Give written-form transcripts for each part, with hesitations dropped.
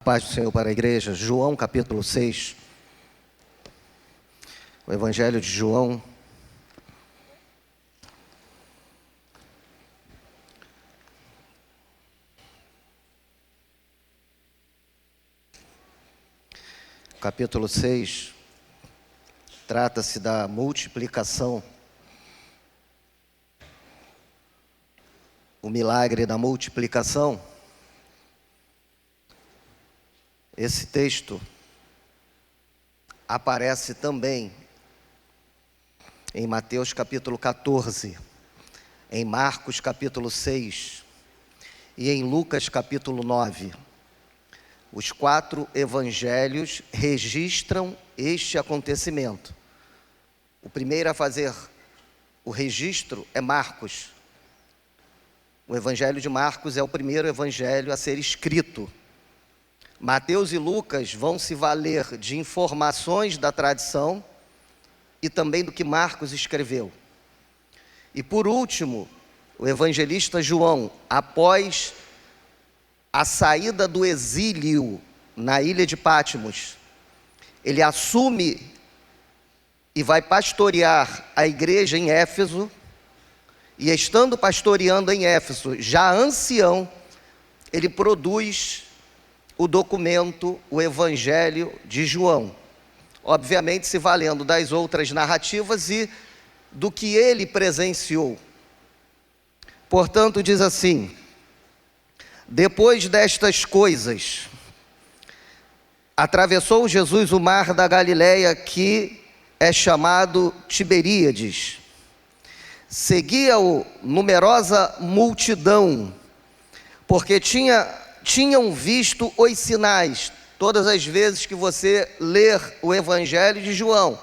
Paz do Senhor para a igreja. João capítulo 6, o Evangelho de João. Capítulo 6, trata-se da multiplicação, o milagre da multiplicação. Esse texto aparece também em Mateus capítulo 14, em Marcos capítulo 6 e em Lucas capítulo 9. Os 4 evangelhos registram este acontecimento. O primeiro a fazer o registro é Marcos. O evangelho de Marcos é o primeiro evangelho a ser escrito. Mateus e Lucas vão se valer de informações da tradição e também do que Marcos escreveu. E por último, o evangelista João, após a saída do exílio na ilha de Patmos, ele assume e vai pastorear a igreja em Éfeso, e estando pastoreando em Éfeso, já ancião, ele produz o documento, o Evangelho de João, obviamente se valendo das outras narrativas e do que ele presenciou. Portanto, diz assim: depois destas coisas, atravessou Jesus o mar da Galileia, que é chamado Tiberíades. Seguia-o numerosa multidão, porque tinham visto os sinais. Todas as vezes que você ler o Evangelho de João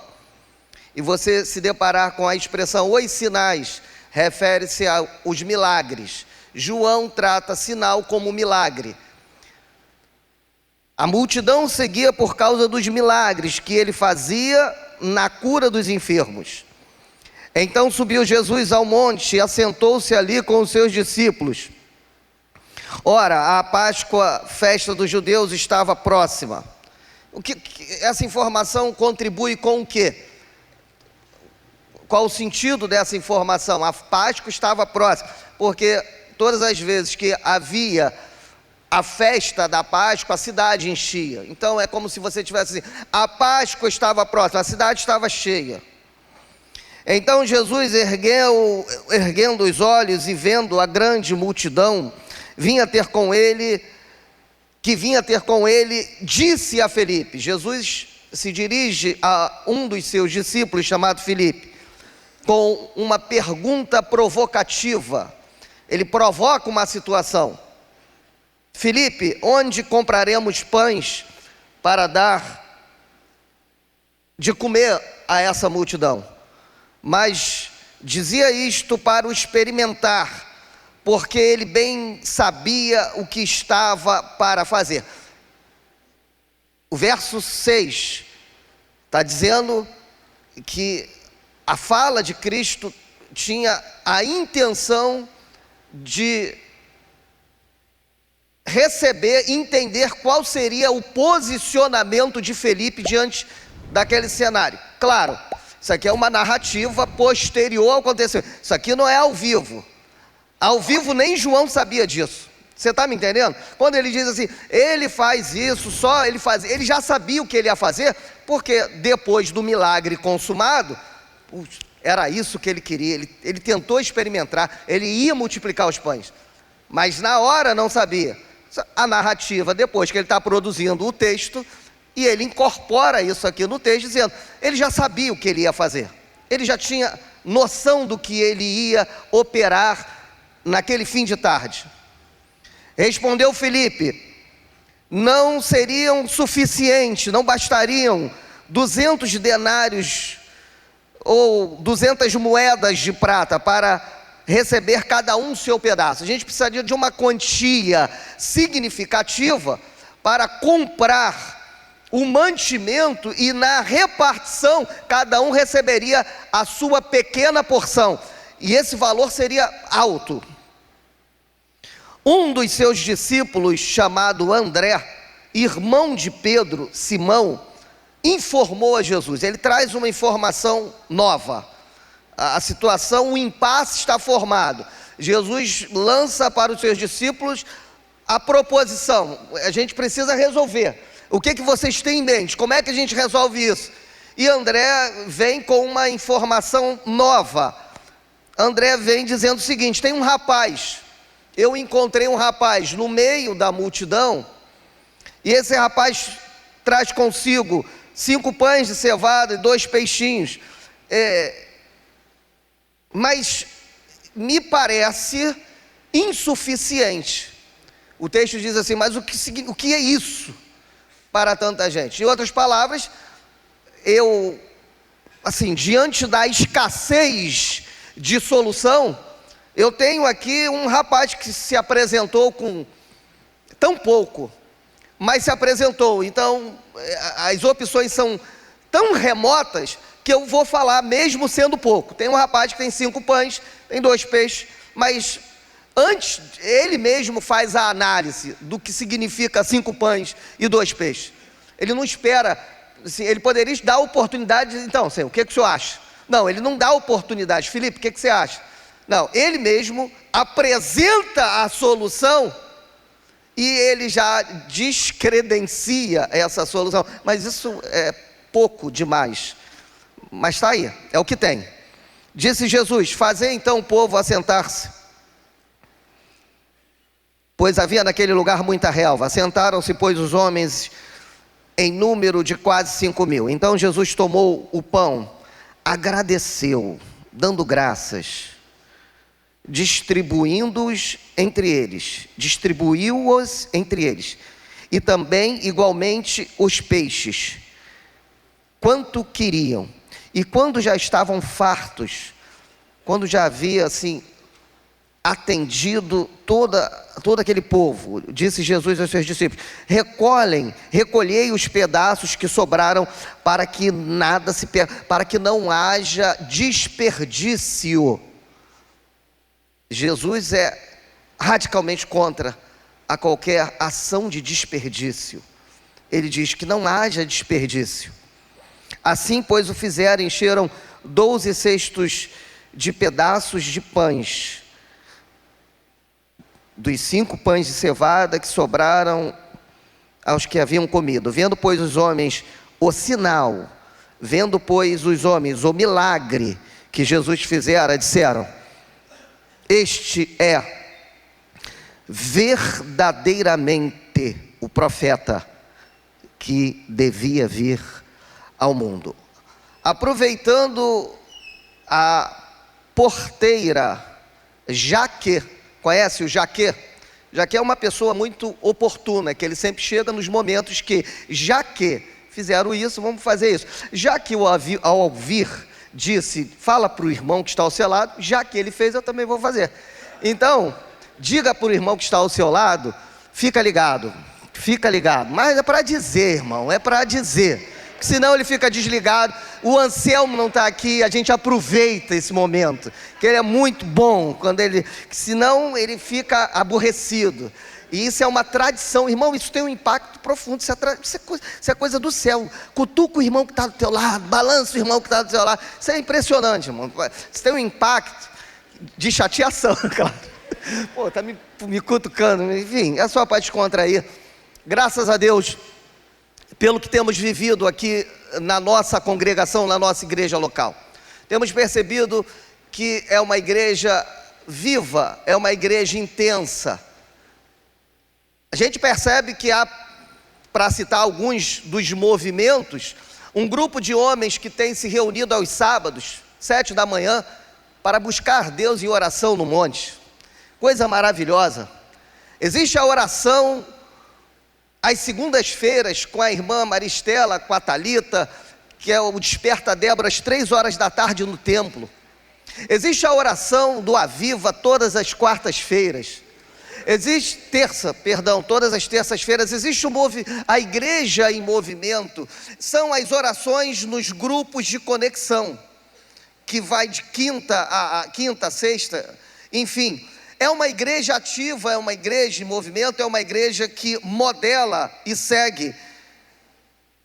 e você se deparar com a expressão os sinais, refere-se aos milagres. João trata sinal como milagre. A multidão seguia por causa dos milagres que ele fazia na cura dos enfermos. Então subiu Jesus ao monte e assentou-se ali com os seus discípulos. Ora, a Páscoa, festa dos judeus, estava próxima. Essa informação contribui com o quê? Qual o sentido dessa informação? A Páscoa estava próxima, porque todas as vezes que havia a festa da Páscoa, a cidade enchia. Então é como se você tivesse assim: a Páscoa estava próxima, a cidade estava cheia. Então Jesus, erguendo os olhos e vendo a grande multidão, vinha ter com ele, disse a Filipe. Jesus se dirige a um dos seus discípulos, chamado Filipe, com uma pergunta provocativa. Ele provoca uma situação: Filipe, onde compraremos pães para dar de comer a essa multidão? Mas dizia isto para o experimentar, porque ele bem sabia o que estava para fazer. O verso 6 está dizendo que a fala de Cristo tinha a intenção de receber, entender qual seria o posicionamento de Filipe diante daquele cenário. Claro, isso aqui é uma narrativa posterior ao acontecimento. Isso aqui não é ao vivo. Ao vivo nem João sabia disso. Você está me entendendo? Quando ele diz assim, ele faz isso, ele já sabia o que ele ia fazer, porque depois do milagre consumado, era isso que ele queria. Ele tentou experimentar, ele ia multiplicar os pães, mas na hora não sabia. A narrativa, depois que ele está produzindo o texto, e ele incorpora isso aqui no texto, dizendo, ele já sabia o que ele ia fazer, ele já tinha noção do que ele ia operar naquele fim de tarde. Respondeu Filipe: não seriam suficientes, não bastariam 200 denários ou 200 moedas de prata para receber cada um seu pedaço. A gente precisaria de uma quantia significativa para comprar o mantimento, e na repartição cada um receberia a sua pequena porção, e esse valor seria alto. Um dos seus discípulos, chamado André, irmão de Pedro, Simão, informou a Jesus. Ele traz uma informação nova. A situação, o impasse está formado. Jesus lança para os seus discípulos a proposição. A gente precisa resolver. O que vocês têm em mente? Como é que a gente resolve isso? E André vem com uma informação nova. André vem dizendo o seguinte: tem um rapaz, eu encontrei um rapaz no meio da multidão, e esse rapaz traz consigo 5 pães de cevada e 2 peixinhos, mas me parece insuficiente. O texto diz assim: mas o que é isso para tanta gente? Em outras palavras, diante da escassez de solução, eu tenho aqui um rapaz que se apresentou com tão pouco, mas se apresentou. Então, as opções são tão remotas que eu vou falar mesmo sendo pouco. Tem um rapaz que tem 5 pães, tem 2 peixes, mas antes, ele mesmo faz a análise do que significa 5 pães e 2 peixes. Ele não espera, assim, ele poderia dar a oportunidade, então, Senhor, o que o senhor acha? Não, ele não dá oportunidade. Felipe, o que você acha? Não, ele mesmo apresenta a solução e ele já descredencia essa solução. Mas isso é pouco demais. Mas está aí, é o que tem. Disse Jesus: fazei então o povo assentar-se, pois havia naquele lugar muita relva. Assentaram-se, pois, os homens em número de quase 5.000. Então Jesus tomou o pão, agradeceu, dando graças, distribuiu-os entre eles, e também igualmente os peixes, quanto queriam. E quando já estavam fartos, quando já havia assim atendido todo aquele povo, disse Jesus aos seus discípulos: recolhei os pedaços que sobraram, para que para que não haja desperdício. Jesus é radicalmente contra a qualquer ação de desperdício. Ele diz que não haja desperdício. Assim, pois, o fizeram, encheram 12 cestos de pedaços de pães, dos 5 pães de cevada que sobraram aos que haviam comido. Vendo, pois, os homens o sinal, vendo, pois, os homens o milagre que Jesus fizera, disseram: este é verdadeiramente o profeta que devia vir ao mundo. Aproveitando a porteira Jaque, conhece o Jaque? Jaque é uma pessoa muito oportuna, que ele sempre chega nos momentos que, já que fizeram isso, vamos fazer isso. Já que ao ouvir, disse: fala para o irmão que está ao seu lado, já que ele fez, eu também vou fazer. Então, diga para o irmão que está ao seu lado: fica ligado, mas é para dizer, irmão, é para dizer, senão ele fica desligado. O Anselmo não está aqui, a gente aproveita esse momento, que ele é muito bom, senão ele fica aborrecido. E isso é uma tradição, irmão. Isso tem um impacto profundo. Isso é coisa do céu. Cutuca o irmão que está do teu lado, balança o irmão que está do teu lado. Isso é impressionante, irmão. Isso tem um impacto de chateação, claro. Pô, está me cutucando. Enfim, é só para descontrair. Graças a Deus pelo que temos vivido aqui na nossa congregação, na nossa igreja local. Temos percebido que é uma igreja viva, é uma igreja intensa. A gente percebe que há, para citar alguns dos movimentos, um grupo de homens que tem se reunido aos sábados, 7 da manhã, para buscar Deus em oração no monte. Coisa maravilhosa. Existe a oração às segundas-feiras com a irmã Maristela, com a Thalita, que é o Desperta Débora, às 3 horas da tarde no templo. Existe a oração do Aviva todas as quartas-feiras. Todas as terças-feiras. Existe a igreja em movimento. São as orações nos grupos de conexão, que vai de quinta a sexta. Enfim, É uma igreja ativa, é uma igreja em movimento, é uma igreja que modela e segue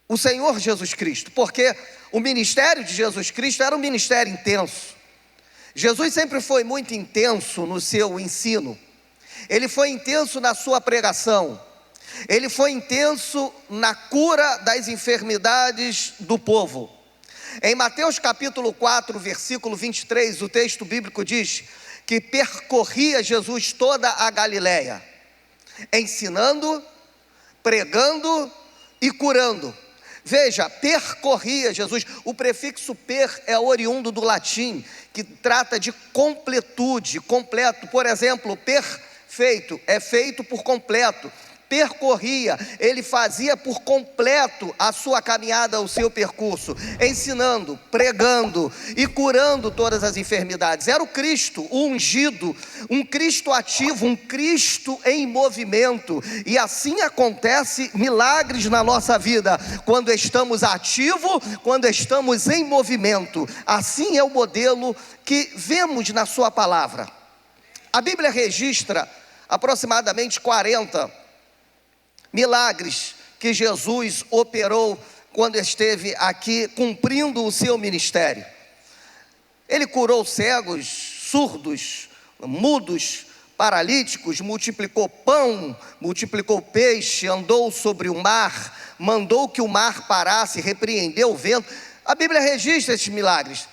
o Senhor Jesus Cristo, porque o ministério de Jesus Cristo era um ministério intenso. Jesus sempre foi muito intenso no seu ensino, ele foi intenso na sua pregação, ele foi intenso na cura das enfermidades do povo. Em Mateus capítulo 4, versículo 23, o texto bíblico diz que percorria Jesus toda a Galileia, ensinando, pregando e curando. Veja, percorria Jesus, o prefixo per é oriundo do latim, que trata de completude, completo. Por exemplo, perfeito é feito por completo. Percorria, ele fazia por completo a sua caminhada, o seu percurso, ensinando, pregando e curando todas as enfermidades. Era o Cristo, o ungido, um Cristo ativo, um Cristo em movimento. E assim acontece milagres na nossa vida, quando estamos ativos, quando estamos em movimento. Assim é o modelo que vemos na sua palavra. A Bíblia registra aproximadamente 40 milagres que Jesus operou quando esteve aqui cumprindo o seu ministério. Ele curou cegos, surdos, mudos, paralíticos, multiplicou pão, multiplicou peixe, andou sobre o mar, mandou que o mar parasse, repreendeu o vento. A Bíblia registra esses milagres.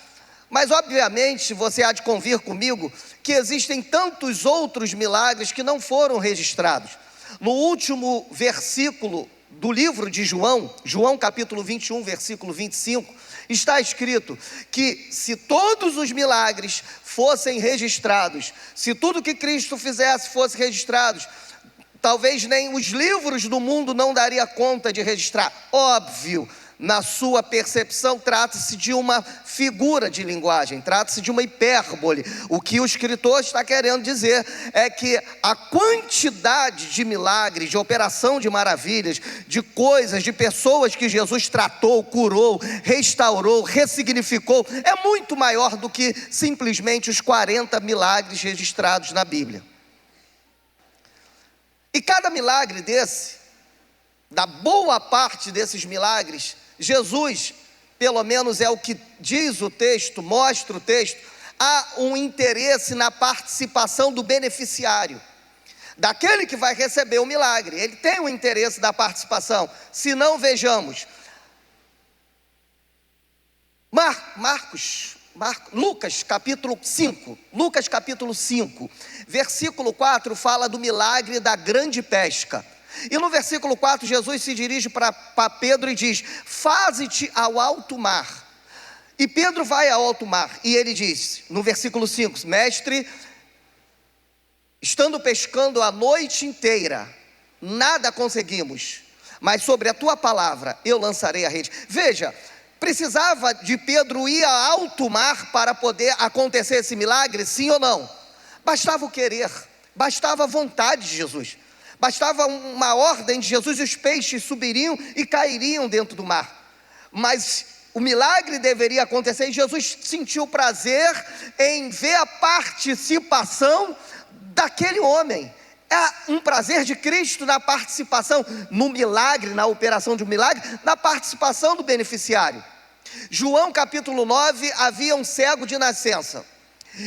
Mas obviamente você há de convir comigo que existem tantos outros milagres que não foram registrados. No último versículo do livro de João, João capítulo 21, versículo 25, está escrito que se todos os milagres fossem registrados, se tudo que Cristo fizesse fosse registrado, talvez nem os livros do mundo não daria conta de registrar. Óbvio, na sua percepção, trata-se de uma figura de linguagem, trata-se de uma hipérbole. O que o escritor está querendo dizer é que a quantidade de milagres, de operação de maravilhas, de coisas, de pessoas que Jesus tratou, curou, restaurou, ressignificou, é muito maior do que simplesmente os 40 milagres registrados na Bíblia. E cada milagre desse, da boa parte desses milagres, Jesus, pelo menos é o que diz o texto, mostra o texto, há um interesse na participação do beneficiário, daquele que vai receber o milagre. Ele tem um interesse da participação. Se não, vejamos Lucas capítulo 5, versículo 4 fala do milagre da grande pesca. E no versículo 4, Jesus se dirige para Pedro e diz: faze-te ao alto mar. E Pedro vai ao alto mar, e ele diz, no versículo 5, mestre, estando pescando a noite inteira, nada conseguimos, mas sobre a tua palavra eu lançarei a rede. Veja, precisava de Pedro ir ao alto mar para poder acontecer esse milagre, sim ou não? Bastava o querer, bastava a vontade de Jesus. Bastava uma ordem de Jesus e os peixes subiriam e cairiam dentro do mar. Mas o milagre deveria acontecer e Jesus sentiu prazer em ver a participação daquele homem. É um prazer de Cristo na participação, no milagre, na operação de um milagre, na participação do beneficiário. João capítulo 9, havia um cego de nascença.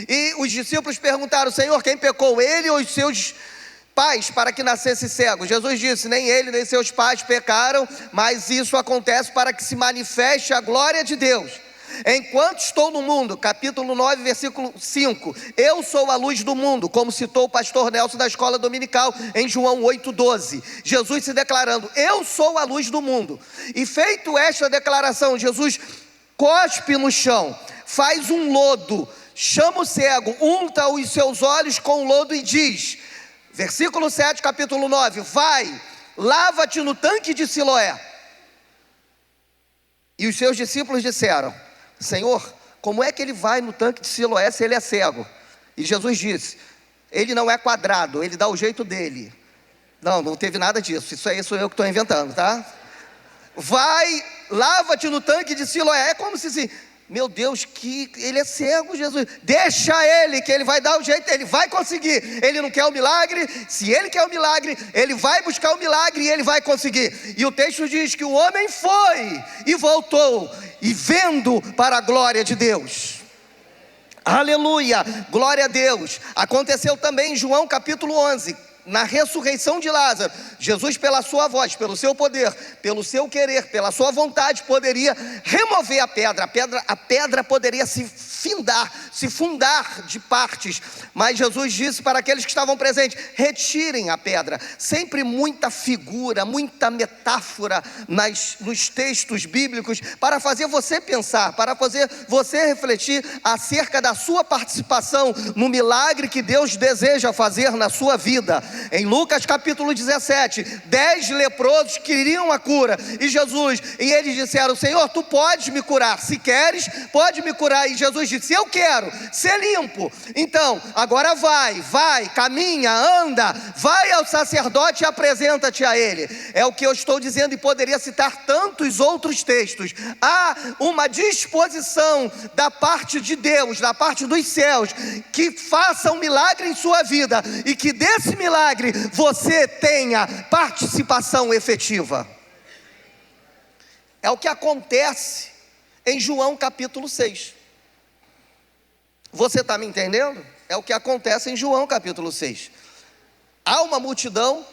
E os discípulos perguntaram: Senhor, quem pecou, ele ou os seus pais para que nascesse cego? Jesus disse: nem ele nem seus pais pecaram, mas isso acontece para que se manifeste a glória de Deus. Enquanto estou no mundo, capítulo 9, versículo 5, eu sou a luz do mundo, como citou o pastor Nelson da escola dominical em João 8,12, Jesus se declarando: eu sou a luz do mundo. E feito esta declaração, Jesus cospe no chão, faz um lodo, chama o cego, unta os seus olhos com lodo e diz, versículo 7, capítulo 9, vai, lava-te no tanque de Siloé. E os seus discípulos disseram: Senhor, como é que ele vai no tanque de Siloé se ele é cego? E Jesus disse: ele não é quadrado, ele dá o jeito dele. Não teve nada disso, isso aí sou eu que estou inventando, tá? Vai, lava-te no tanque de Siloé. É como se assim, Meu Deus, que ele é cego, Jesus. Deixa ele, que ele vai dar o jeito, ele vai conseguir. Ele não quer o milagre, se ele quer o milagre, ele vai buscar o milagre e ele vai conseguir. E o texto diz que o homem foi e voltou, e vendo para a glória de Deus. Aleluia, glória a Deus. Aconteceu também em João capítulo 11, na ressurreição de Lázaro. Jesus, pela sua voz, pelo seu poder, pelo seu querer, pela sua vontade, poderia remover a pedra. A pedra poderia se fundar de partes, mas Jesus disse para aqueles que estavam presentes: retirem a pedra. Sempre muita figura, muita metáfora nos textos bíblicos, para fazer você pensar, para fazer você refletir acerca da sua participação no milagre que Deus deseja fazer na sua vida. Em Lucas capítulo 17, 10 leprosos queriam a cura, e eles disseram: Senhor, tu podes me curar, se queres, pode me curar. E Jesus disse: eu quero ser limpo. Então, agora vai, caminha, anda, vai ao sacerdote e apresenta-te a ele. É o que eu estou dizendo, e poderia citar tantos outros textos. Há uma disposição da parte de Deus, da parte dos céus, que faça um milagre em sua vida, e que desse milagre você tenha participação efetiva. É o que acontece em João capítulo 6. Você está me entendendo? É o que acontece em João capítulo 6. Há uma multidão,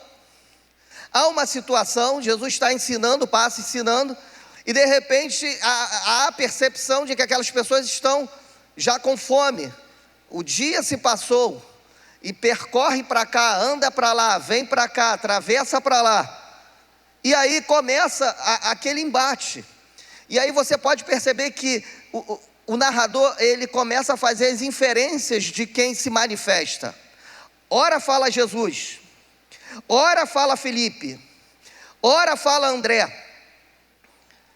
há uma situação, Jesus está ensinando, passa ensinando, e de repente há a percepção de que aquelas pessoas estão já com fome. O dia se passou, e percorre para cá, anda para lá, vem para cá, atravessa para lá, e aí começa aquele embate. E aí você pode perceber que o narrador, ele começa a fazer as inferências de quem se manifesta. Ora fala Jesus, ora fala Felipe, ora fala André,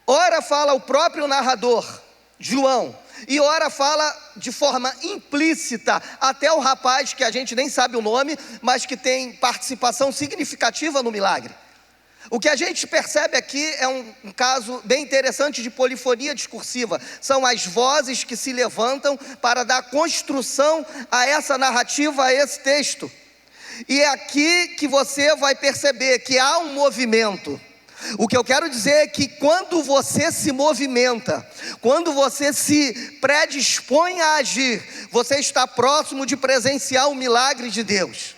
ora fala o próprio narrador, João, e ora fala de forma implícita até o rapaz que a gente nem sabe o nome, mas que tem participação significativa no milagre. O que a gente percebe aqui é um caso bem interessante de polifonia discursiva. São as vozes que se levantam para dar construção a essa narrativa, a esse texto. E é aqui que você vai perceber que há um movimento. O que eu quero dizer é que quando você se movimenta, quando você se predispõe a agir, você está próximo de presenciar o milagre de Deus.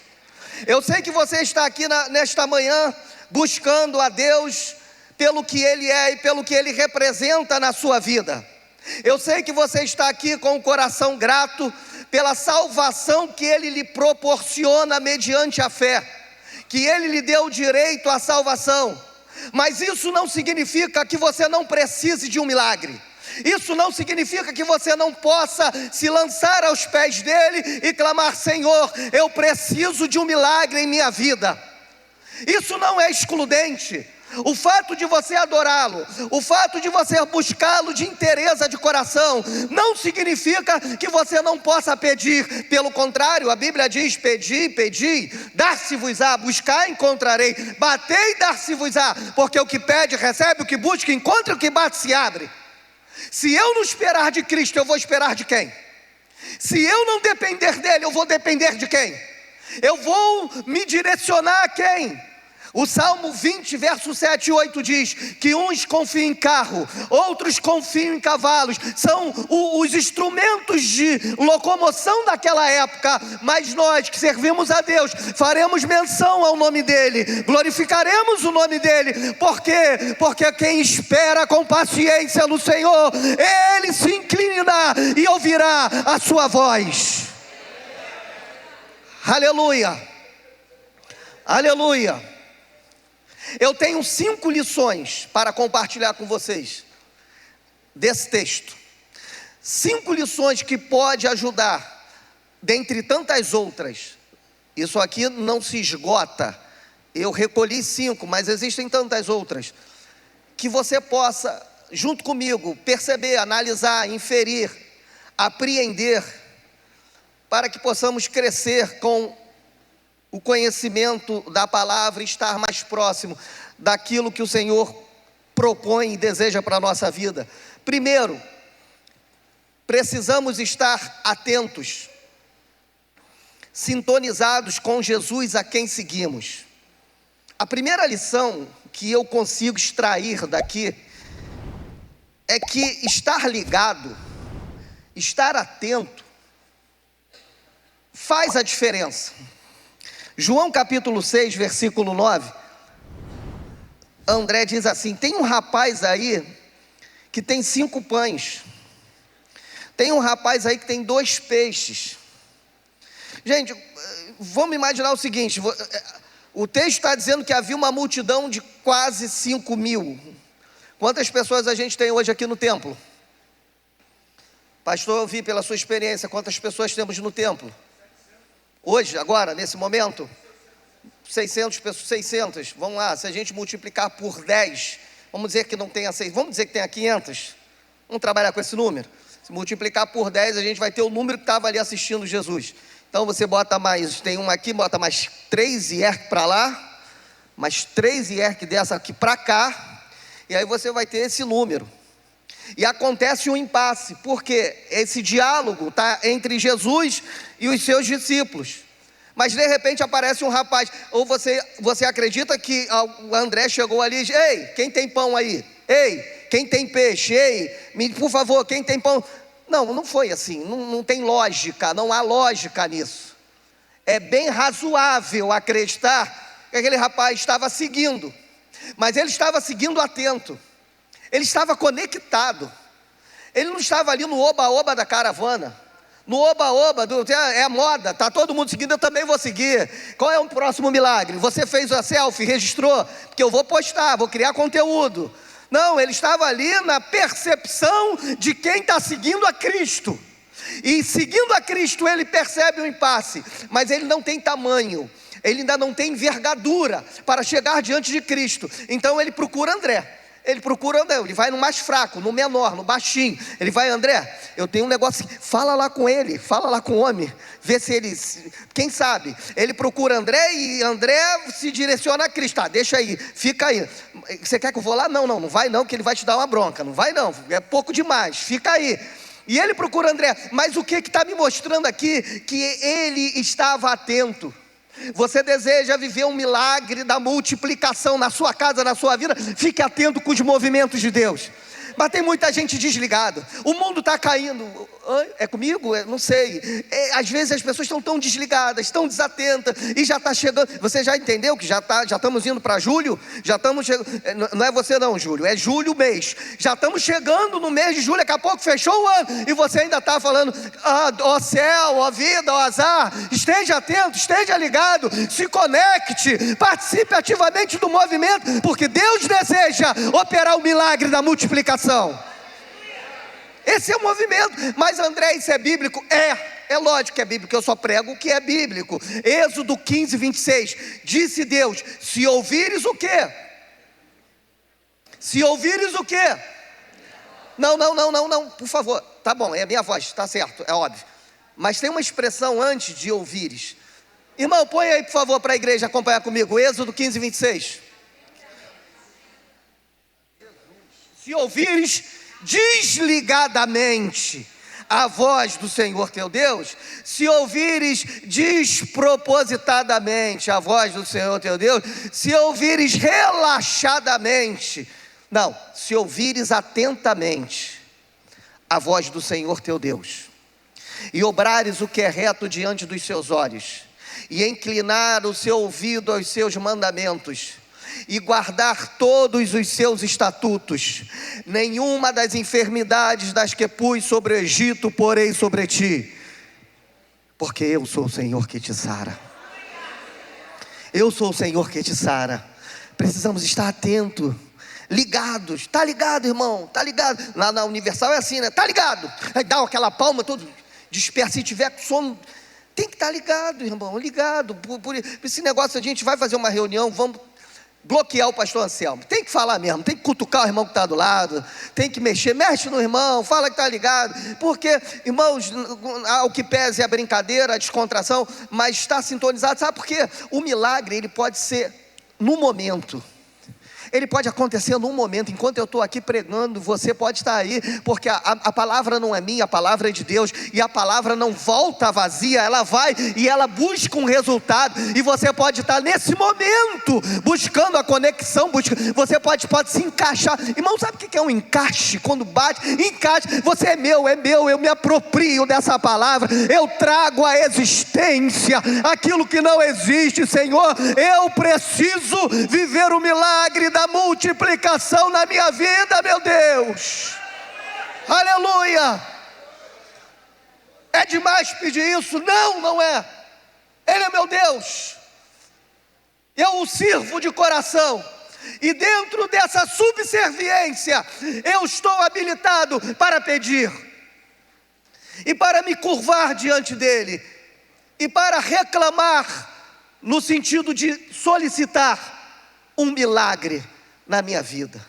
Eu sei que você está aqui nesta manhã buscando a Deus pelo que Ele é e pelo que Ele representa na sua vida. Eu sei que você está aqui com o coração grato pela salvação que Ele lhe proporciona mediante a fé, que Ele lhe deu o direito à salvação. Mas isso não significa que você não precise de um milagre. Isso não significa que você não possa se lançar aos pés dele e clamar: Senhor, eu preciso de um milagre em minha vida. Isso não é excludente. O fato de você adorá-lo, o fato de você buscá-lo de inteireza de coração, não significa que você não possa pedir. Pelo contrário, a Bíblia diz: pedi, dar-se-vos-á, buscar, encontrarei, batei, dar-se-vos-á, porque o que pede, recebe, o que busca, encontra, o que bate, se abre. Se eu não esperar de Cristo, eu vou esperar de quem? Se eu não depender dele, eu vou depender de quem? Eu vou me direcionar a quem? O Salmo 20, verso 7 e 8 diz que uns confiam em carro, outros confiam em cavalos. São os instrumentos de locomoção daquela época. Mas nós que servimos a Deus, faremos menção ao nome dEle, glorificaremos o nome dEle. Por quê? Porque quem espera com paciência no Senhor, Ele se inclinará e ouvirá a sua voz. Aleluia, aleluia. Eu tenho 5 lições para compartilhar com vocês desse texto. 5 lições que pode ajudar, dentre tantas outras. Isso aqui não se esgota. Eu recolhi 5, mas existem tantas outras. Que você possa, junto comigo, perceber, analisar, inferir, apreender, para que possamos crescer com o conhecimento da palavra, estar mais próximo daquilo que o Senhor propõe e deseja para a nossa vida. Primeiro, precisamos estar atentos, sintonizados com Jesus a quem seguimos. A primeira lição que eu consigo extrair daqui é que estar ligado, estar atento, faz a diferença. João capítulo 6, versículo 9, André diz assim: tem um rapaz aí que tem 5 pães, tem um rapaz aí que tem 2 peixes. Gente, vamos imaginar o seguinte, o texto está dizendo que havia uma multidão de quase 5.000. Quantas pessoas a gente tem hoje aqui no templo? Pastor, eu vi pela sua experiência, quantas pessoas temos no templo? Hoje, agora, nesse momento? 600 pessoas, 600, vamos lá, se a gente multiplicar por 10, vamos dizer que não tenha 6, vamos dizer que tenha 500, vamos trabalhar com esse número. Se multiplicar por 10, a gente vai ter o número que estava ali assistindo Jesus. Então você bota mais, tem uma aqui, bota mais 3 IERC para lá, mais 3 IERC dessa aqui para cá, e aí você vai ter esse número. E acontece um impasse, porque esse diálogo está entre Jesus e os seus discípulos. Mas de repente aparece um rapaz, ou você acredita que o André chegou ali e diz: ei, quem tem pão aí? Ei, quem tem peixe? Ei, por favor, quem tem pão? Não, não foi assim, não tem lógica, não há lógica nisso. É bem razoável acreditar que aquele rapaz estava seguindo, mas ele estava seguindo atento, ele estava conectado, ele não estava ali no oba-oba da caravana, no oba-oba, é moda, está todo mundo seguindo, eu também vou seguir. Qual é o próximo milagre? Você fez a selfie, registrou? Porque eu vou postar, vou criar conteúdo. Não, ele estava ali na percepção de quem está seguindo a Cristo. E seguindo a Cristo ele percebe o impasse, mas ele não tem tamanho, ele ainda não tem envergadura para chegar diante de Cristo. Então ele procura André. Ele vai no mais fraco, no menor, no baixinho. Ele vai: André, eu tenho um negócio, fala lá com ele, fala lá com o homem, vê se ele, quem sabe. Ele procura André e André se direciona a Cristo. Tá, deixa aí, fica aí. Você quer que eu vou lá? Não vai não, que ele vai te dar uma bronca. Não vai não, é pouco demais, fica aí. E ele procura André, mas o que está me mostrando aqui? Que ele estava atento. Você deseja viver um milagre da multiplicação na sua casa, na sua vida? Fique atento com os movimentos de Deus. Mas tem muita gente desligada. O mundo está caindo. É comigo? Não sei. Às vezes as pessoas estão tão desligadas, tão desatentas, e já está chegando. Você já entendeu que já estamos indo para julho? Já estamos chegando. Não é você não, Júlio, é julho o mês. Já estamos chegando no mês de julho, daqui a pouco fechou o ano, e você ainda está falando: ó céu, ó vida, ó azar. Esteja atento, esteja ligado, se conecte, participe ativamente do movimento, porque Deus deseja operar o milagre da multiplicação. Esse é o movimento. Mas André, isso é bíblico? É lógico que é bíblico, eu só prego o que é bíblico. Êxodo 15, 26, disse Deus: se ouvires o quê? Se ouvires o quê? Não, por favor, tá bom, é a minha voz, tá certo, é óbvio. Mas tem uma expressão antes de ouvires. Irmão, põe aí por favor para a igreja acompanhar comigo, Êxodo 15, 26. Se ouvires desligadamente a voz do Senhor teu Deus, se ouvires despropositadamente a voz do Senhor teu Deus, se ouvires relaxadamente, não, se ouvires atentamente a voz do Senhor teu Deus, e obrares o que é reto diante dos seus olhos, e inclinar o seu ouvido aos seus mandamentos, e guardar todos os seus estatutos, nenhuma das enfermidades das que pus sobre o Egito porei sobre ti, porque eu sou o Senhor que te sara. Eu sou o Senhor que te sara. Precisamos estar atentos, ligados. Está ligado, irmão? Está ligado? Lá na Universal é assim, né? Está ligado? Aí dá aquela palma todo disperso, se tiver com sono. Tem que estar ligado, irmão, ligado. Por esse negócio, a gente vai fazer uma reunião, vamos bloquear o pastor Anselmo. Tem que falar mesmo, tem que cutucar o irmão que está do lado, tem que mexe no irmão, fala que está ligado, porque, irmãos, ao que pese a brincadeira, a descontração, mas está sintonizado. Sabe por quê? O milagre, ele pode ser no momento, ele pode acontecer num momento. Enquanto eu estou aqui pregando, você pode estar aí, porque a palavra não é minha, a palavra é de Deus, e a palavra não volta vazia, ela vai e ela busca um resultado, e você pode estar nesse momento, buscando a conexão, você pode se encaixar. Irmão, sabe o que é um encaixe? Quando bate, encaixe, você é meu, eu me aproprio dessa palavra, eu trago à existência aquilo que não existe. Senhor, eu preciso viver o milagre da multiplicação na minha vida, meu Deus, aleluia. É demais pedir isso? Não, não é. Ele é meu Deus, eu o sirvo de coração, e dentro dessa subserviência, eu estou habilitado para pedir, e para me curvar diante dele, e para reclamar, no sentido de solicitar um milagre na minha vida,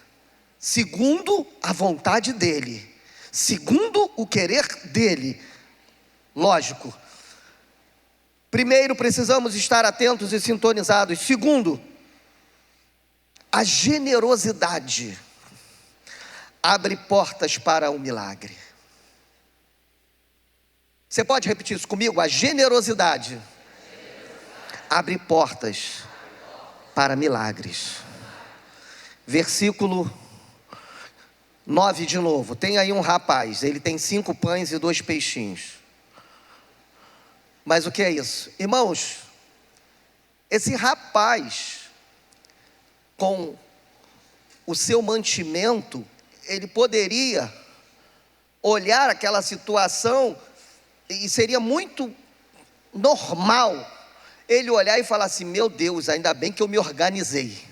segundo a vontade dele, segundo o querer dele. Lógico, primeiro precisamos estar atentos e sintonizados. Segundo, a generosidade abre portas para o milagre. Você pode repetir isso comigo? A generosidade abre portas para milagres. Versículo 9 de novo. Tem aí um rapaz, ele tem 5 pães e 2 peixinhos. Mas o que é isso? Irmãos, esse rapaz, com o seu mantimento, ele poderia olhar aquela situação, e seria muito normal ele olhar e falar assim: meu Deus, ainda bem que eu me organizei,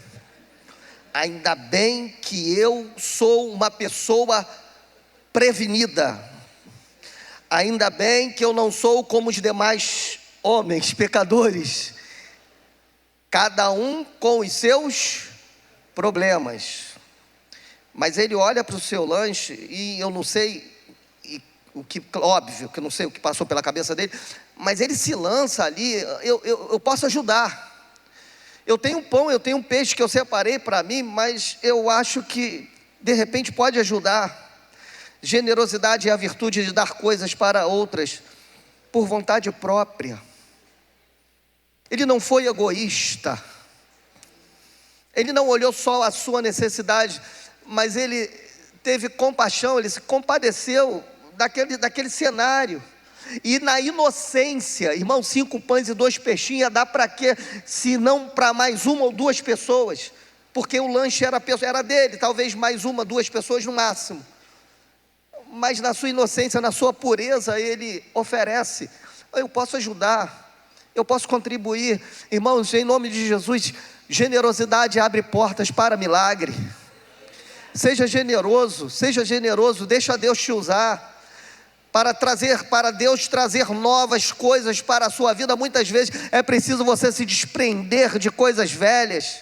ainda bem que eu sou uma pessoa prevenida, ainda bem que eu não sou como os demais homens pecadores, cada um com os seus problemas. Mas ele olha para o seu lanche, e eu não sei óbvio que eu não sei o que passou pela cabeça dele, mas ele se lança ali. Eu posso ajudar, eu tenho pão, eu tenho um peixe que eu separei para mim, mas eu acho que de repente pode ajudar. Generosidade é a virtude de dar coisas para outras por vontade própria. Ele não foi egoísta, ele não olhou só a sua necessidade, mas ele teve compaixão, ele se compadeceu daquele cenário. E na inocência, irmão, 5 pães e 2 peixinhos ia dar para quê? Se não para mais 1 ou 2 pessoas, porque o lanche era dele, talvez mais 1, 2 pessoas no máximo. Mas na sua inocência, na sua pureza, ele oferece: eu posso ajudar, eu posso contribuir. Irmãos, em nome de Jesus, generosidade abre portas para milagre. Seja generoso, deixa Deus te usar para Deus trazer novas coisas para a sua vida. Muitas vezes é preciso você se desprender de coisas velhas.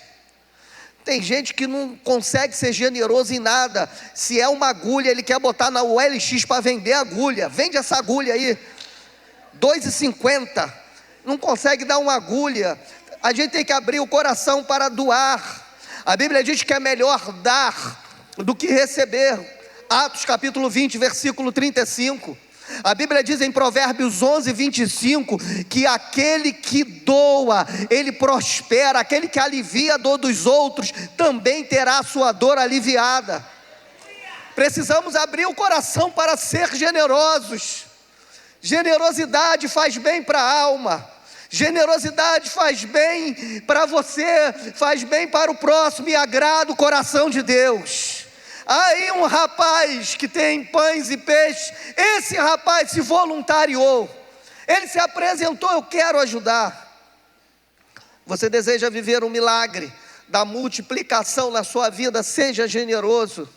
Tem gente que não consegue ser generoso em nada. Se é uma agulha, ele quer botar na OLX para vender a agulha. Vende essa agulha aí, R$2,50. Não consegue dar uma agulha. A gente tem que abrir o coração para doar. A Bíblia diz que é melhor dar do que receber. Atos capítulo 20, versículo 35. A Bíblia diz em Provérbios 11, 25, que aquele que doa, ele prospera. Aquele que alivia a dor dos outros, também terá a sua dor aliviada. Precisamos abrir o coração para ser generosos. Generosidade faz bem para a alma. Generosidade faz bem para você, faz bem para o próximo e agrada o coração de Deus. Aí um rapaz que tem pães e peixes, esse rapaz se voluntariou, ele se apresentou: eu quero ajudar. Você deseja viver um milagre da multiplicação na sua vida? Seja generoso,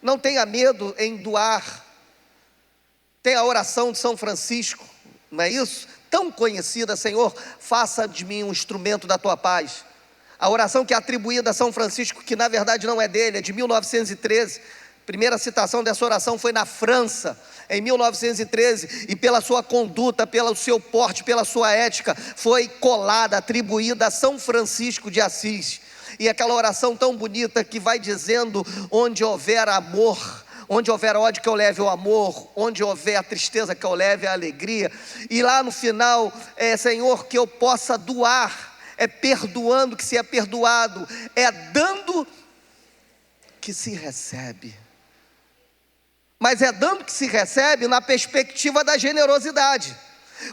não tenha medo em doar. Tem a oração de São Francisco, não é isso? Tão conhecida: Senhor, faça de mim um instrumento da tua paz. A oração que é atribuída a São Francisco, que na verdade não é dele, é de 1913. Primeira citação dessa oração foi na França, em 1913, e pela sua conduta, pelo seu porte, pela sua ética, foi colada, atribuída a São Francisco de Assis. E aquela oração tão bonita que vai dizendo: onde houver amor, onde houver ódio, que eu leve o amor, onde houver a tristeza, que eu leve a alegria. E lá no final, Senhor, que eu possa doar, é perdoando que se é perdoado, é dando que se recebe. Mas é dando que se recebe na perspectiva da generosidade.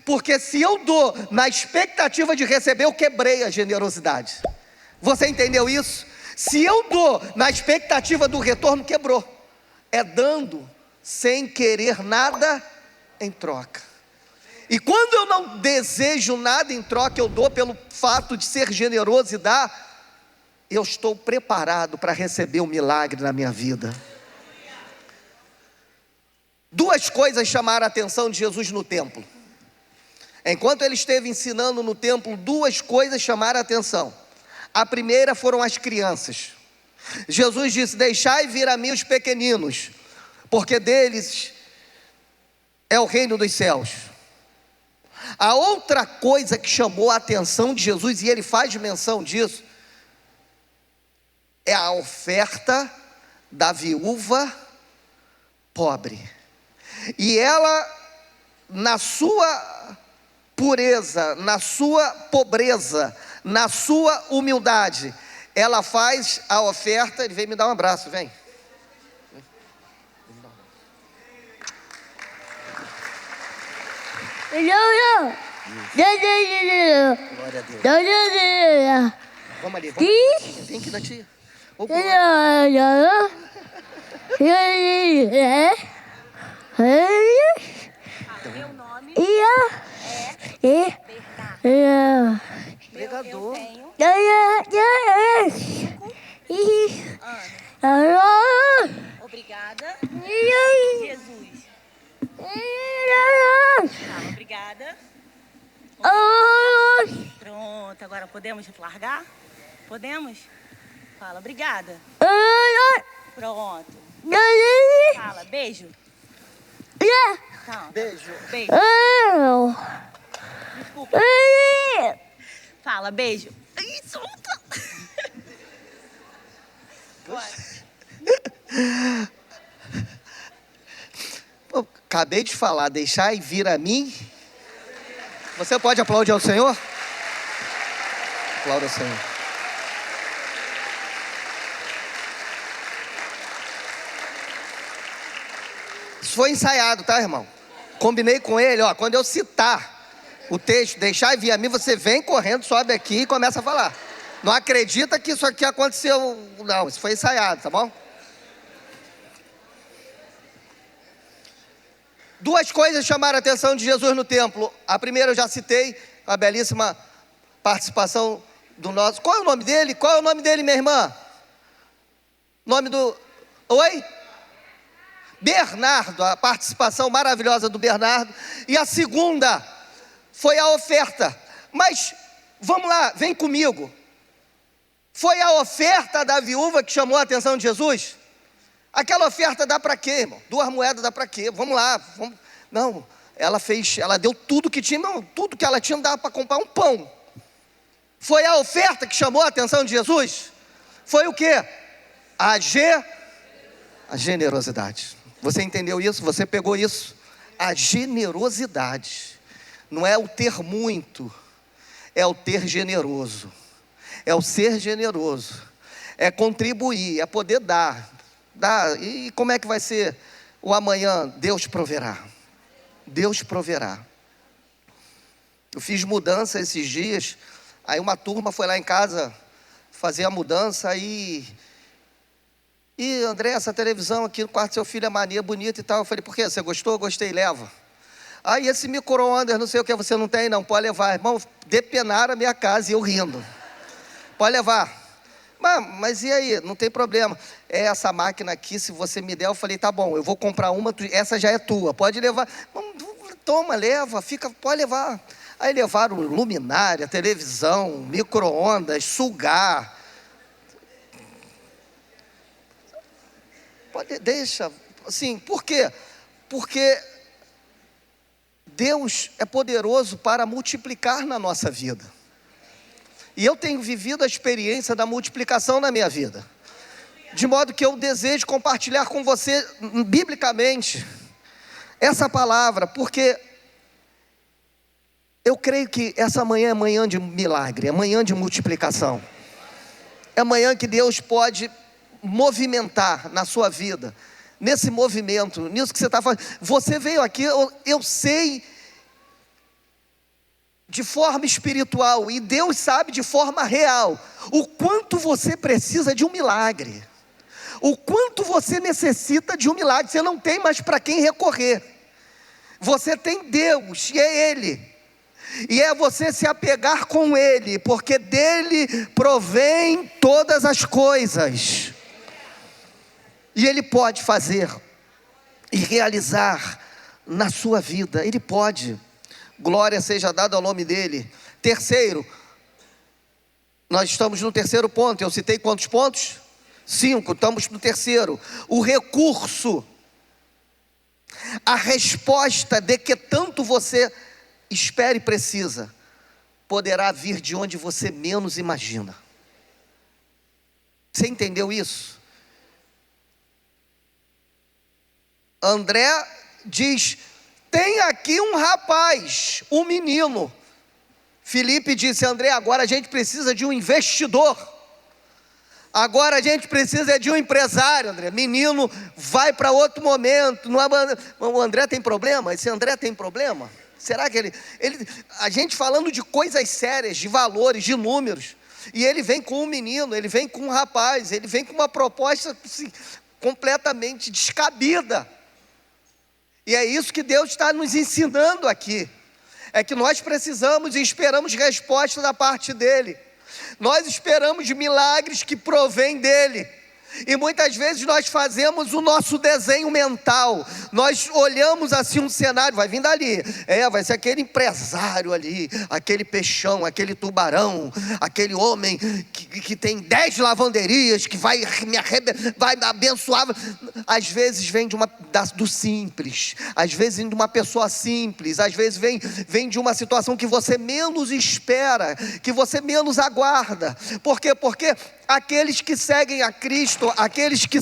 Porque se eu dou na expectativa de receber, eu quebrei a generosidade. Você entendeu isso? Se eu dou na expectativa do retorno, quebrou. É dando sem querer nada em troca. E quando eu não desejo nada em troca, eu dou pelo fato de ser generoso e dar, eu estou preparado para receber um milagre na minha vida. Duas coisas chamaram a atenção de Jesus no templo. Enquanto ele esteve ensinando no templo, duas coisas chamaram a atenção. A primeira foram as crianças. Jesus disse: deixai vir a mim os pequeninos, porque deles é o reino dos céus. A outra coisa que chamou a atenção de Jesus, e ele faz menção disso, é a oferta da viúva pobre. E ela, na sua pureza, na sua pobreza, na sua humildade, ela faz a oferta. Ele vem me dar um abraço, vem. Glória a Deus. Vamos ali, vem aqui da tia. Oh, meu nome Bernardo. Pregador. Obrigada, Jesus. Fala, obrigada. Pronto, agora podemos largar? Podemos? Fala, obrigada. Pronto. Fala, beijo. Calma. Beijo. Beijo. Desculpa. Fala, beijo. Ih, solta. Pô, acabei de falar: deixai vir a mim. Você pode aplaudir ao Senhor? Aplauda ao Senhor. Isso foi ensaiado, tá, irmão? Combinei com ele, ó, quando eu citar o texto, deixai vir a mim, você vem correndo, sobe aqui e começa a falar. Não acredita que isso aqui aconteceu, não, isso foi ensaiado, tá bom? Duas coisas chamaram a atenção de Jesus no templo. A primeira eu já citei, a belíssima participação do nosso... Qual é o nome dele? Qual é o nome dele, minha irmã? Nome do... Oi? Bernardo, a participação maravilhosa do Bernardo. E a segunda foi a oferta. Mas, vamos lá, vem comigo. Foi a oferta da viúva que chamou a atenção de Jesus? Aquela oferta dá para quê, irmão? 2 moedas dá para quê? Vamos lá. Vamos. Não, ela deu tudo que tinha. Não, tudo que ela tinha não dava para comprar um pão. Foi a oferta que chamou a atenção de Jesus? Foi o quê? A generosidade. Você entendeu isso? Você pegou isso? A generosidade. Não é o ter muito, é o ter generoso. É o ser generoso. É contribuir, é poder dar. E como é que vai ser o amanhã? Deus proverá. Deus proverá. Eu fiz mudança esses dias. Aí uma turma foi lá em casa fazer a mudança. E André, essa televisão aqui no quarto do seu filho é mania, bonita e tal. Eu falei: por quê? Você gostou? Gostei, leva. Aí esse micro-ondas, não sei o que, você não tem? Não, pode levar. Irmão, depenaram a minha casa e eu rindo. Pode levar. Mas e aí? Não tem problema. É essa máquina aqui, se você me der, eu falei: tá bom, eu vou comprar uma, essa já é tua, pode levar. Toma, leva, pode levar. Aí levaram luminária, televisão, micro-ondas, sugar. Deixa, assim, por quê? Porque Deus é poderoso para multiplicar na nossa vida. E eu tenho vivido a experiência da multiplicação na minha vida. De modo que eu desejo compartilhar com você, biblicamente, essa palavra, porque eu creio que essa manhã é manhã de milagre, é manhã de multiplicação. É manhã que Deus pode movimentar na sua vida, nesse movimento, nisso que você está fazendo. Você veio aqui, eu sei, de forma espiritual, e Deus sabe de forma real, o quanto você precisa de um milagre, o quanto você necessita de um milagre. Você não tem mais para quem recorrer, você tem Deus, e é Ele. E é você se apegar com Ele, porque dEle provém todas as coisas. E Ele pode fazer e realizar na sua vida. Ele pode. Glória seja dada ao nome dEle. Terceiro, nós estamos no terceiro ponto. Eu citei quantos pontos? 5, estamos no terceiro. O recurso, a resposta de que tanto você espere e precisa, poderá vir de onde você menos imagina. Você entendeu isso? André diz: tem aqui um rapaz, um menino. Filipe disse: André, agora a gente precisa de um investidor. Agora a gente precisa de um empresário, André. Menino, vai para outro momento. O André tem problema? Esse André tem problema? Será que a gente falando de coisas sérias, de valores, de números, e ele vem com um menino, ele vem com um rapaz, ele vem com uma proposta assim, completamente descabida. E é isso que Deus está nos ensinando aqui, é que nós precisamos e esperamos resposta da parte dEle. Nós esperamos de milagres que provêm dEle. E muitas vezes nós fazemos o nosso desenho mental. Nós olhamos assim um cenário, vai vir dali, vai ser aquele empresário ali, aquele peixão, aquele tubarão, aquele homem que tem 10 lavanderias, que vai me abençoar. Às vezes vem do simples, às vezes vem de uma pessoa simples, às vezes vem de uma situação que você menos espera, que você menos aguarda. Por quê? Porque aqueles que seguem a Cristo, aqueles que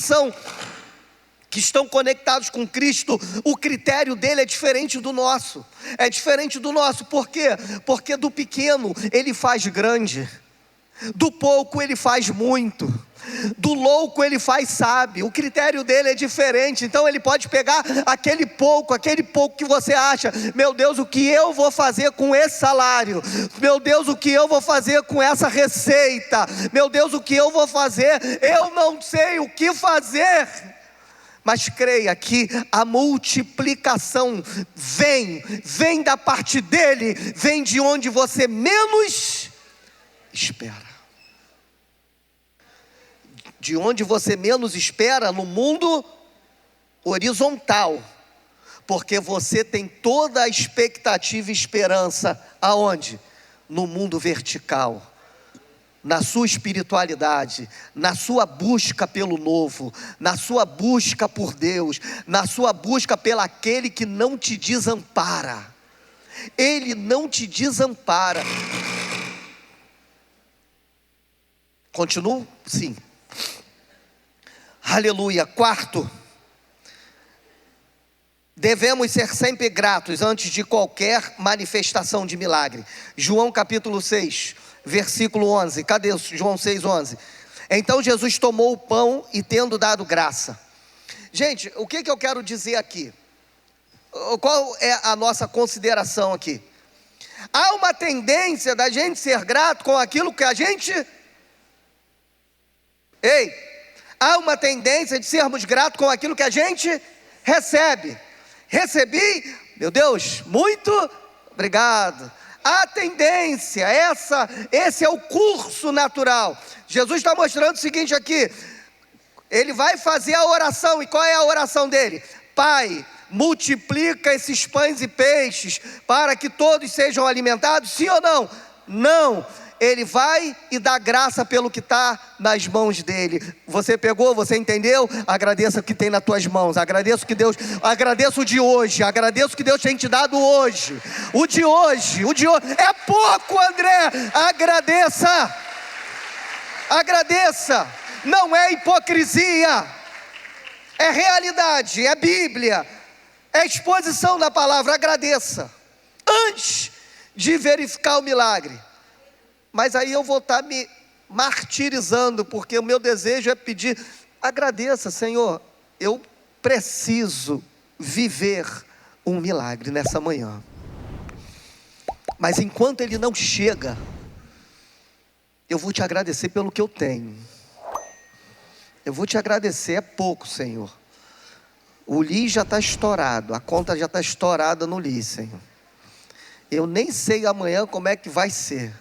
estão conectados com Cristo, o critério dele é diferente do nosso. É diferente do nosso. Por quê? Porque do pequeno ele faz grande, do pouco ele faz muito, do louco ele faz sábio. O critério dele é diferente. Então ele pode pegar aquele pouco que você acha: meu Deus, o que eu vou fazer com esse salário? Meu Deus, o que eu vou fazer com essa receita? Meu Deus, o que eu vou fazer? Eu não sei o que fazer. Mas creia que a multiplicação vem da parte dele, vem de onde você menos espera. De onde você menos espera, no mundo horizontal, porque você tem toda a expectativa e esperança, aonde? No mundo vertical, na sua espiritualidade, na sua busca pelo novo, na sua busca por Deus, na sua busca pelo aquele que não te desampara. Ele não te desampara. Continuo? Sim. Aleluia. Quarto, devemos ser sempre gratos antes de qualquer manifestação de milagre. João capítulo 6, versículo 11. Cadê João 6, 11? Então Jesus tomou o pão e tendo dado graça. Gente, o que eu quero dizer aqui? Qual é a nossa consideração aqui? Há uma tendência da gente ser grato com aquilo que a gente... Há uma tendência de sermos gratos com aquilo que a gente recebe. Recebi, meu Deus, muito obrigado. A tendência, esse é o curso natural. Jesus está mostrando o seguinte aqui: ele vai fazer a oração, e qual é a oração dele? Pai, multiplica esses pães e peixes, para que todos sejam alimentados, sim ou não? Não. Ele vai e dá graça pelo que está nas mãos dele. Você pegou, você entendeu? Agradeça o que tem nas tuas mãos. Agradeço o de hoje. Agradeço o que Deus tem te dado hoje. O de hoje. É pouco, André. Agradeça. Agradeça. Não é hipocrisia. É realidade, é Bíblia. É exposição da palavra. Agradeça antes de verificar o milagre. Mas aí eu vou estar me martirizando, porque o meu desejo é pedir: agradeça, Senhor, eu preciso viver um milagre nessa manhã. Mas enquanto ele não chega, eu vou te agradecer pelo que eu tenho. Eu vou te agradecer, é pouco, Senhor. O li já está estourado, a conta já está estourada no li, Senhor. Eu nem sei amanhã como é que vai ser.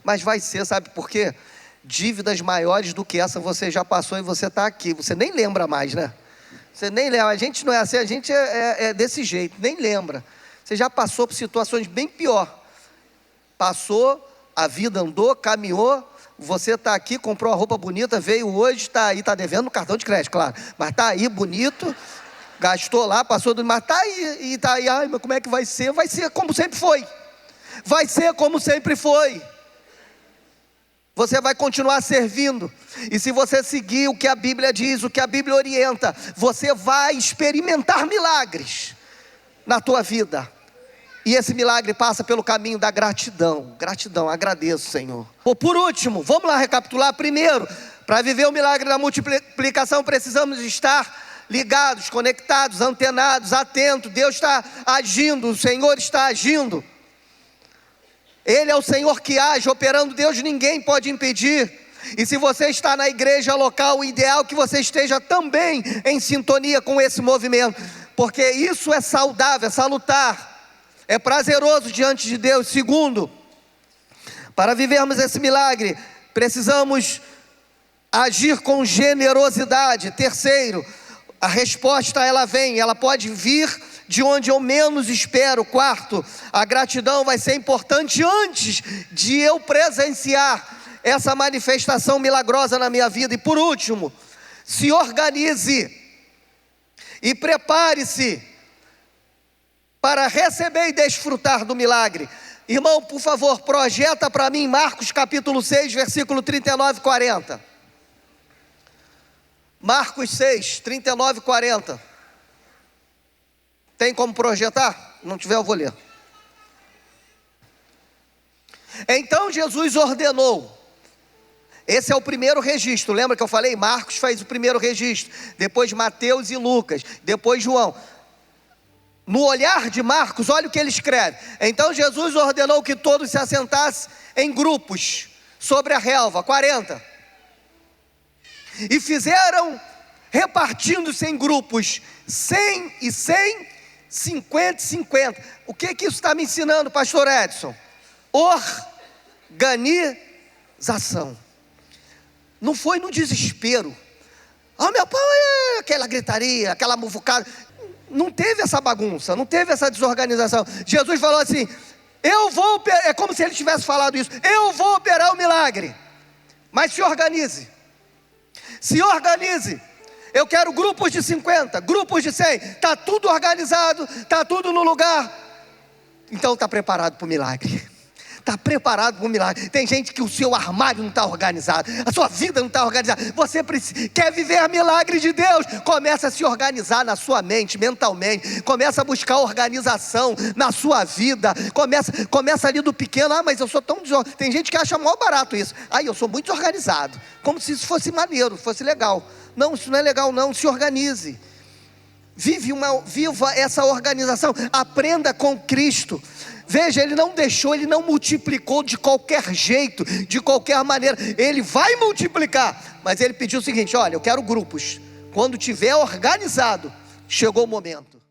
Mas vai ser, sabe por quê? Dívidas maiores do que essa você já passou e você está aqui. Você nem lembra mais, né? Você nem lembra. A gente não é assim, a gente é desse jeito, nem lembra. Você já passou por situações bem pior. Passou, a vida andou, caminhou. Você está aqui, comprou uma roupa bonita, veio hoje, está aí, está devendo no cartão de crédito, claro. Mas está aí, bonito, gastou lá, passou do... Mas está aí, e está aí. Ai, mas como é que vai ser? Vai ser como sempre foi. Vai ser como sempre foi. Você vai continuar servindo. E se você seguir o que a Bíblia diz, o que a Bíblia orienta, você vai experimentar milagres na tua vida. E esse milagre passa pelo caminho da gratidão. Gratidão, agradeço, Senhor. Por último, vamos lá recapitular. Primeiro, para viver o milagre da multiplicação, precisamos estar ligados, conectados, antenados, atentos. Deus está agindo, o Senhor está agindo. Ele é o Senhor que age, operando. Deus ninguém pode impedir. E se você está na igreja local, o ideal é que você esteja também em sintonia com esse movimento, porque isso é saudável, é salutar, é prazeroso diante de Deus. Segundo, para vivermos esse milagre, precisamos agir com generosidade. Terceiro, a resposta ela vem, ela pode vir de onde eu menos espero. Quarto, a gratidão vai ser importante antes de eu presenciar essa manifestação milagrosa na minha vida. E por último, se organize e prepare-se para receber e desfrutar do milagre. Irmão, por favor, projeta para mim Marcos capítulo 6, versículo 39 e 40. Marcos 6, 39 e 40. Tem como projetar? Não tiver, eu vou ler. Então Jesus ordenou. Esse é o primeiro registro. Lembra que eu falei? Marcos faz o primeiro registro. Depois Mateus e Lucas. Depois João. No olhar de Marcos, olha o que ele escreve. Então Jesus ordenou que todos se assentassem em grupos sobre a relva. 40. E fizeram, repartindo-se em grupos, 100 e 100, 50 e 50. O que isso está me ensinando, pastor Edson? Organização. Não foi no desespero. Meu pai, aquela gritaria, aquela muvucada. Não teve essa bagunça, não teve essa desorganização. Jesus falou assim: eu vou operar. É como se ele tivesse falado isso: eu vou operar o milagre, mas se organize. Se organize. Eu quero grupos de 50, grupos de 100. Está tudo organizado, está tudo no lugar. Então está preparado para o milagre. Está preparado para o milagre. Tem gente que o seu armário não está organizado, a sua vida não está organizada. Você quer viver milagre de Deus? Começa a se organizar na sua mente, mentalmente. Começa a buscar organização na sua vida. Começa ali do pequeno. Mas eu sou tão desorganizado. Tem gente que acha mó barato isso. Eu sou muito desorganizado. Como se isso fosse maneiro, fosse legal. Não, isso não é legal não. Se organize. Viva essa organização. Aprenda com Cristo. Veja, ele não deixou, ele não multiplicou de qualquer jeito, de qualquer maneira. Ele vai multiplicar, mas ele pediu o seguinte: olha, eu quero grupos. Quando tiver organizado, chegou o momento.